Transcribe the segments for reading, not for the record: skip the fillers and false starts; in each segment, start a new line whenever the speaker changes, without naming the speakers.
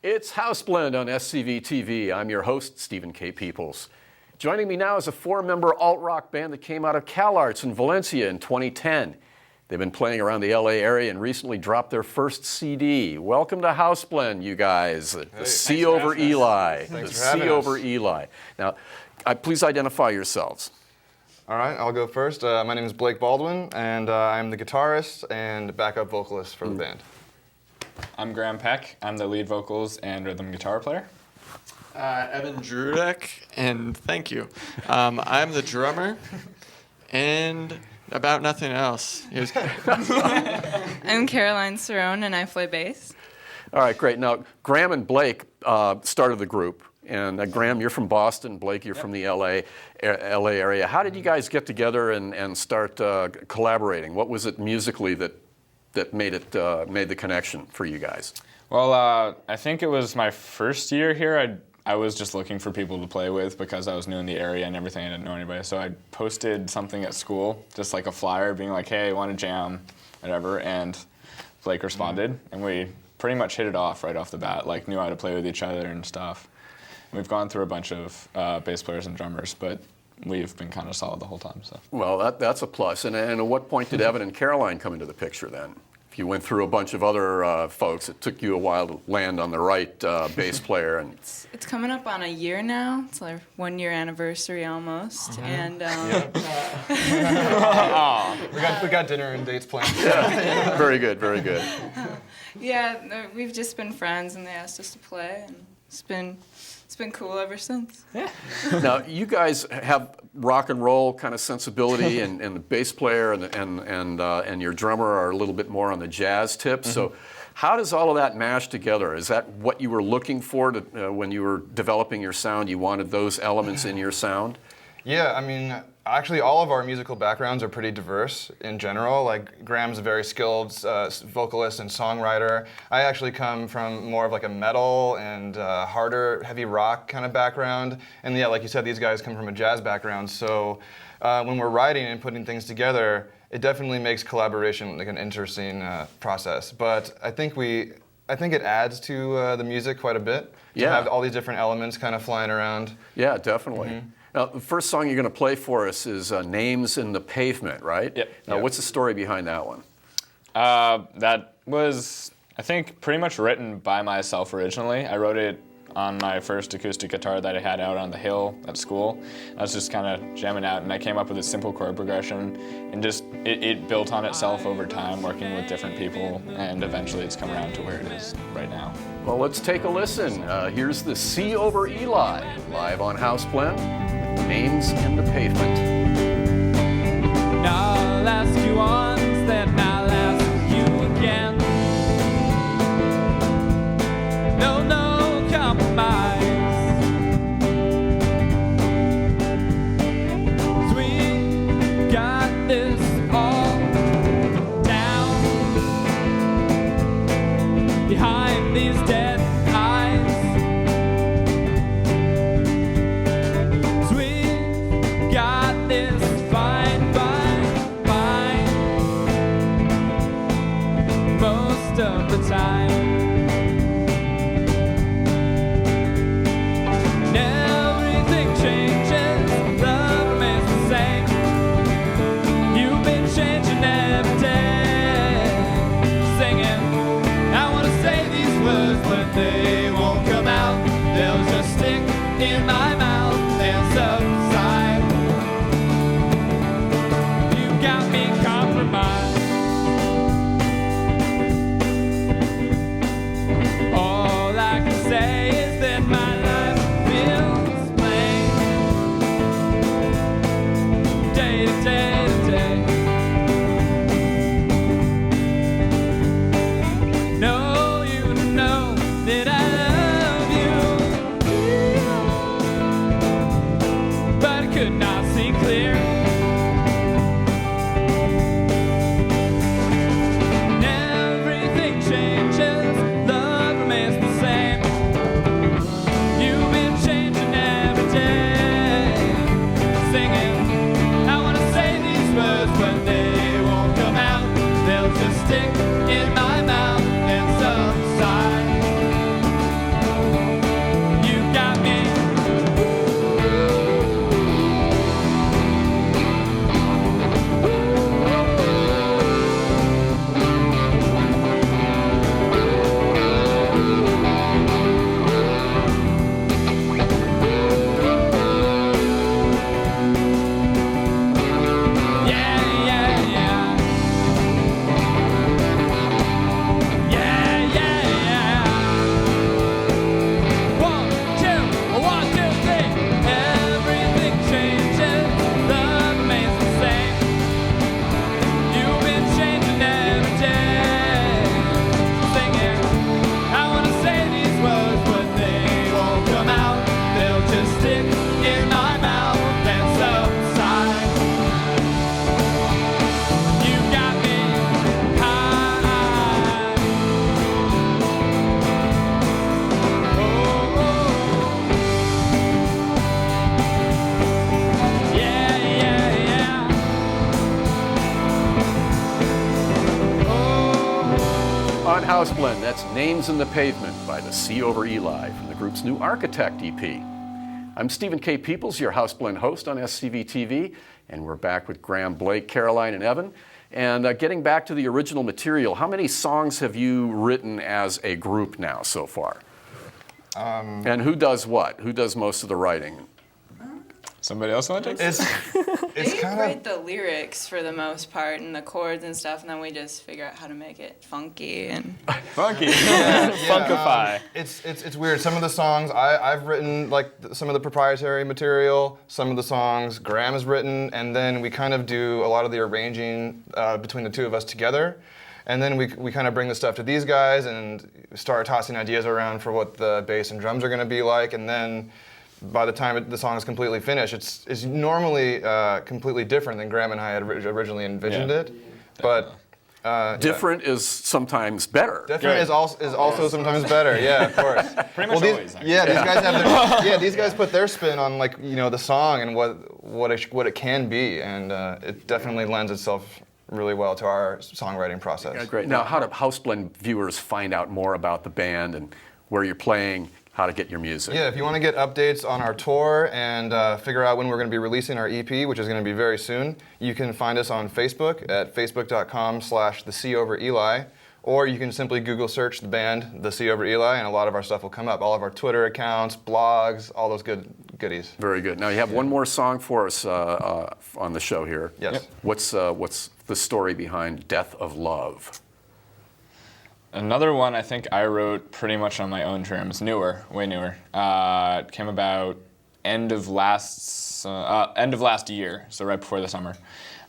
It's House Blend on SCVTV. I'm your host, Stephen K. Peeples. Joining me now is a four-member alt-rock band that came out of CalArts in Valencia in 2010. They've been playing around the LA area and recently dropped their first CD. Welcome to House Blend, you guys. The Sea Over Eli. The Sea Over Eli. Now, please identify yourselves.
All right, I'll go first. My name is Blake Baldwin, and I'm the guitarist and backup vocalist for the band.
I'm Graham Peck. I'm the lead vocals and rhythm guitar player.
Evan Jiroudek, and thank you. I'm the drummer, and about nothing else.
I'm Caroline Cirone, and I play bass.
All right, great. Now, Graham and Blake started the group. And Graham, you're from Boston. Blake, you're from the LA area. How did you guys get together and start collaborating? What was it musically that made the connection for you guys?
Well, I think it was my first year here. I was just looking for people to play with because I was new in the area and everything. I didn't know anybody. So I posted something at school, just like a flyer being like, hey, I want to jam, whatever. And Blake responded, and we pretty much hit it off right off the bat, like knew how to play with each other and stuff. We've gone through a bunch of bass players and drummers, but we've been kind of solid the whole time. So.
Well, that's a plus. And at what point did Evan and Caroline come into the picture then? If you went through a bunch of other folks, it took you a while to land on the right bass player. And
it's coming up on a year now. It's our 1 year anniversary almost. And
we got dinner and dates planned.
Yeah. Very good, very good.
Yeah, we've just been friends, and they asked us to play, and it's been cool ever since.
Yeah.
Now, you guys have rock and roll kind of sensibility, and the bass player and your drummer are a little bit more on the jazz tip. Mm-hmm. So how does all of that mash together? Is that what you were looking for when you were developing your sound? You wanted those elements in your sound?
Yeah, I mean, actually all of our musical backgrounds are pretty diverse in general. Like Graham's a very skilled vocalist and songwriter. I actually come from more of like a metal and harder, heavy rock kind of background. And yeah, like you said, these guys come from a jazz background. So when we're writing and putting things together, it definitely makes collaboration like an interesting process. But I think it adds to the music quite a bit to have all these different elements kind of flying around.
Yeah, definitely. Mm-hmm. Now, the first song you're going to play for us is Names in the Pavement, right?
Yep.
Now, what's the story behind that one?
That was, I think, pretty much written by myself originally. I wrote it on my first acoustic guitar that I had out on the hill at school. I was just kind of jamming out, and I came up with a simple chord progression, and just it built on itself over time, working with different people, and eventually it's come around to where it is right now.
Well, let's take a listen. Here's the Sea Over Eli, live on House Blend. Names in the Pavement.
Now I'll ask you once, then I'll ask you again. No compromise. We got this all down behind these dead eyes. Got this fine, most of the time. And everything changes, love remains the same. You've been changing every day, singing. I want to say these words, but they won't come out. They'll just stick in my mouth and subside. Got me compromised. All I can say is that my life feels plain, day to day to day. No, you know that I love you.
House Blend, that's Names in the Pavement by the Sea Over Eli from the group's new Architect EP. I'm Stephen K. Peeples, your House Blend host on SCVTV, and we're back with Graham, Blake, Caroline, and Evan. And getting back to the original material, how many songs have you written as a group now so far? And who does what? Who does most of the writing?
Somebody else want to take it?
It's
They
kind
write the lyrics for the most part and the chords and stuff, and then we just figure out how to make it funky and.
Funky.
of
Funkify.
it's weird. Some of the songs I've written, like some of the proprietary material. Some of the songs Graham has written, and then we kind of do a lot of the arranging between the two of us together. And then we kind of bring the stuff to these guys and start tossing ideas around for what the bass and drums are going to be like, and then. By the time the song is completely finished, it's normally completely different than Graham and I had originally envisioned it. But
Different is sometimes better.
different is also sometimes better. Yeah, of course.
Pretty much always, actually.
Yeah, these guys have their, these guys put their spin on the song and what it can be, and it definitely lends itself really well to our songwriting process.
Great. Now, how do House Blend viewers find out more about the band and where you're playing? How to get your music?
Yeah, if you want to get updates on our tour and figure out when we're going to be releasing our EP, which is going to be very soon, you can find us on Facebook at facebook.com/The Sea Over Eli, or you can simply Google search the band The Sea Over Eli, and a lot of our stuff will come up. All of our Twitter accounts, blogs, all those goodies.
Very good. Now you have one more song for us on the show here.
Yes. Yep.
What's the story behind Death of Love?
Another one I think I wrote pretty much on my own terms. Way newer. It came about end of last year, so right before the summer.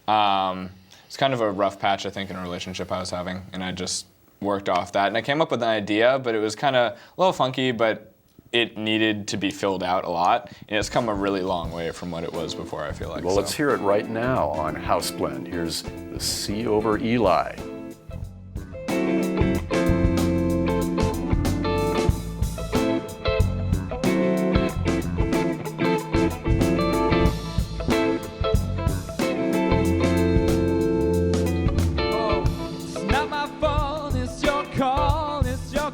It's kind of a rough patch, I think, in a relationship I was having, and I just worked off that. And I came up with an idea, but it was kind of a little funky, but it needed to be filled out a lot. And it's come a really long way from what it was before, I feel like.
Well, let's hear it right now on House Blend. Here's The Sea Over Eli.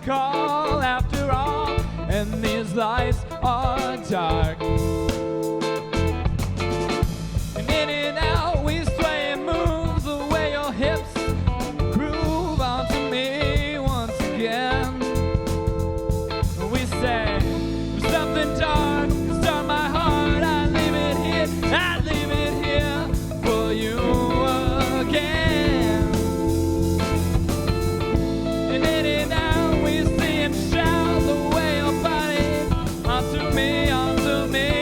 Call after all, and these lights are dark. And in and out we sway and move the way your hips groove onto me once again. We say there's something dark, start my heart, I leave it here for you again. And in and out shout the way your body onto me.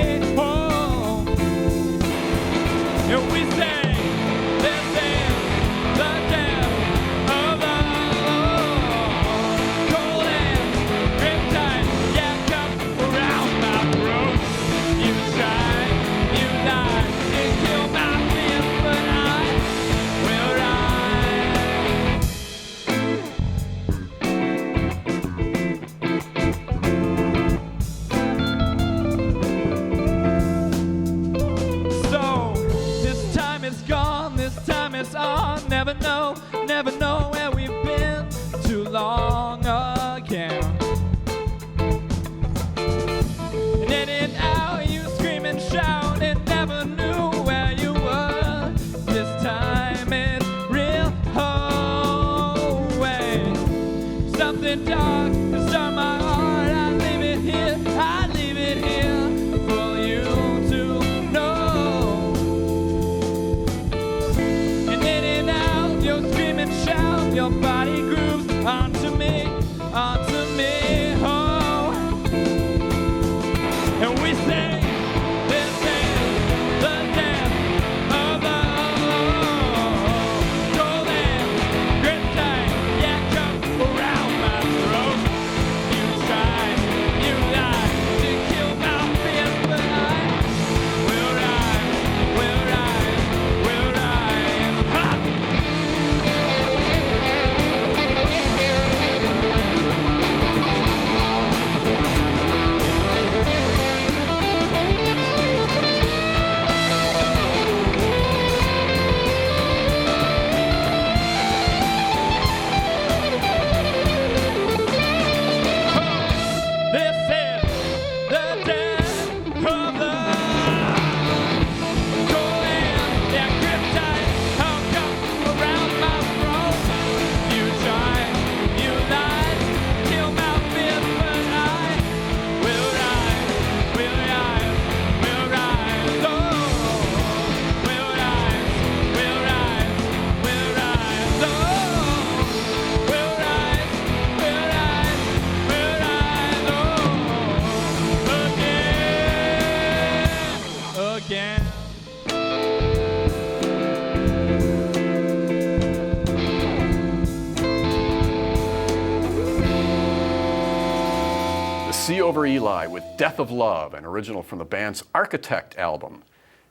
The Sea Over Eli with Death of Love, an original from the band's Architect album.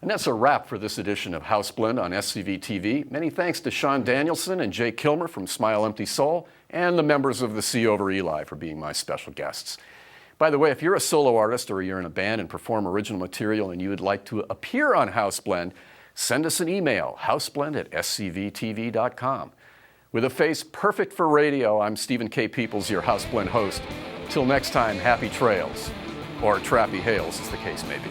And that's a wrap for this edition of House Blend on SCVTV. Many thanks to Sean Danielson and Jay Kilmer from Smile Empty Soul, and the members of the Sea Over Eli for being my special guests. By the way, if you're a solo artist or you're in a band and perform original material and you would like to appear on House Blend, send us an email, houseblend@scvtv.com. With a face perfect for radio, I'm Stephen K. Peeples, your House Blend host. Till next time, happy trails, or trappy hails as the case may be.